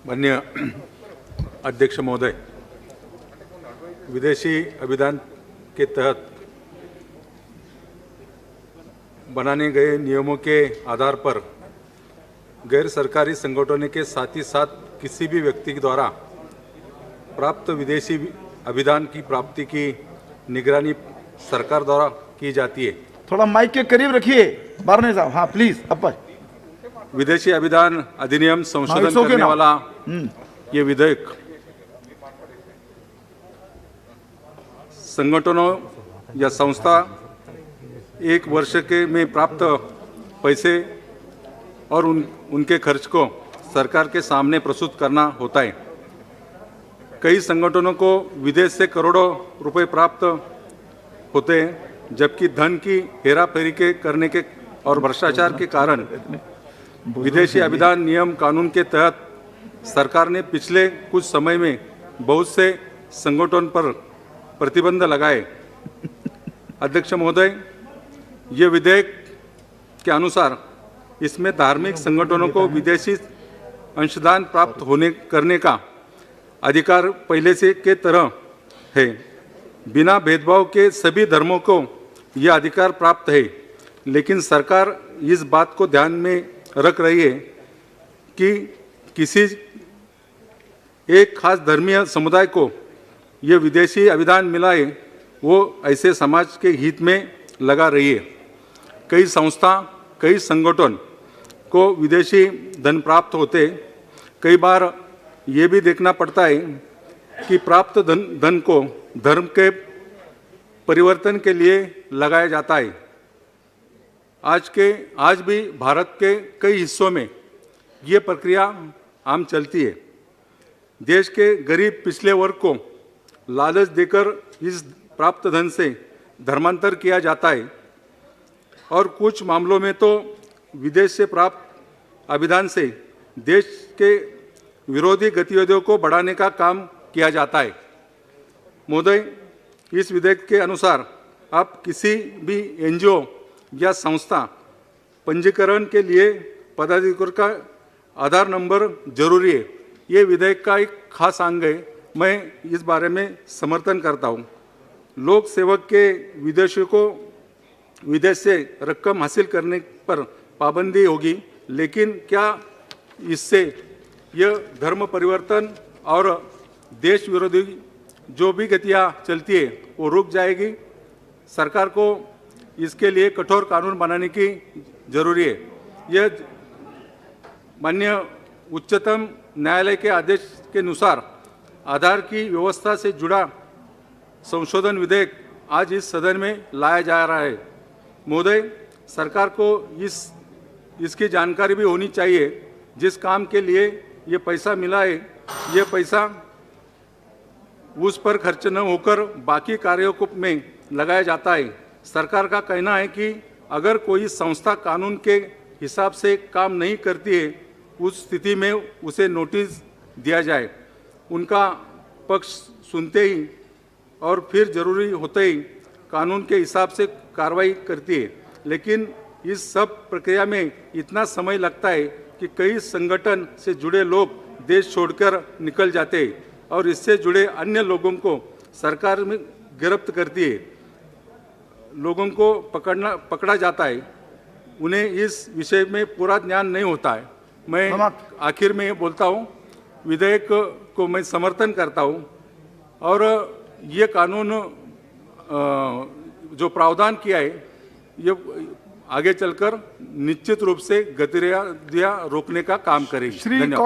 माननीय अध्यक्ष महोदय, विदेशी अभियान के तहत बनाने गए नियमों के आधार पर गैर सरकारी संगठनों के साथ ही साथ किसी भी व्यक्ति के द्वारा प्राप्त विदेशी अभियान की प्राप्ति की निगरानी सरकार द्वारा की जाती है। थोड़ा माइक के करीब रखिए बारने साहब। हाँ प्लीज अपर। विदेशी अभियान अधिनियम संशोधन करने वाला ये विधेयक संगठनों या संस्था एक वर्ष के में प्राप्त पैसे और उनके खर्च को सरकार के सामने प्रस्तुत करना होता है। कई संगठनों को विदेश से करोड़ों रुपए प्राप्त होते हैं, जबकि धन की हेराफेरी के करने के और भ्रष्टाचार के कारण विदेशी अभियान नियम कानून के तहत सरकार ने पिछले कुछ समय में बहुत से संगठन पर प्रतिबंध लगाए। अध्यक्ष महोदय, ये विधेयक के अनुसार इसमें धार्मिक संगठनों को विदेशी अंशदान प्राप्त करने का अधिकार पहले से के तरह है। बिना भेदभाव के सभी धर्मों को यह अधिकार प्राप्त है, लेकिन सरकार इस बात को ध्यान में रख रही है कि किसी एक खास धर्मीय समुदाय को यह विदेशी अभियान मिला है, वो ऐसे समाज के हित में लगा रही है। कई संस्था, कई संगठन को विदेशी धन प्राप्त होते, कई बार ये भी देखना पड़ता है कि प्राप्त धन को धर्म के परिवर्तन के लिए लगाया जाता है। आज भी भारत के कई हिस्सों में ये प्रक्रिया आम चलती है। देश के गरीब पिछड़े वर्ग को लालच देकर इस प्राप्त धन से धर्मांतर किया जाता है और कुछ मामलों में तो विदेश से प्राप्त अभियान से देश के विरोधी गतिविधियों को बढ़ाने का काम किया जाता है। महोदय, इस विधेयक के अनुसार आप किसी भी एनजीओ या संस्था पंजीकरण के लिए पदाधिकारी का आधार नंबर जरूरी है। ये विधेयक का एक खास अंग है। मैं इस बारे में समर्थन करता हूँ। लोक सेवक के विदेश से रकम हासिल करने पर पाबंदी होगी, लेकिन क्या इससे यह धर्म परिवर्तन और देश विरोधी जो भी गतियाँ चलती है वो रुक जाएगी? सरकार को इसके लिए कठोर कानून बनाने की जरूरी है। यह माननीय उच्चतम न्यायालय के आदेश के अनुसार आधार की व्यवस्था से जुड़ा संशोधन विधेयक आज इस सदन में लाया जा रहा है। महोदय, सरकार को इसकी जानकारी भी होनी चाहिए। जिस काम के लिए ये पैसा मिला है, ये पैसा उस पर खर्च न होकर बाकी कार्यों में लगाया जाता है। सरकार का कहना है कि अगर कोई संस्था कानून के हिसाब से काम नहीं करती है, उस स्थिति में उसे नोटिस दिया जाए। उनका पक्ष सुनते ही और फिर जरूरी होते ही कानून के हिसाब से कार्रवाई करती है। लेकिन इस सब प्रक्रिया में इतना समय लगता है कि कई संगठन से जुड़े लोग देश छोड़कर निकल जाते हैं और इससे जुड़े अन्य लोगों को सरकार में गिरफ्त करती है। लोगों को पकड़ा जाता है। उन्हें इस विषय में पूरा ज्ञान नहीं होता है। मैं आखिर में ये बोलता हूँ, विधेयक को मैं समर्थन करता हूँ और ये कानून जो प्रावधान किया है, ये आगे चलकर निश्चित रूप से गतिविधियाँ रोकने का काम करेगी। धन्यवाद।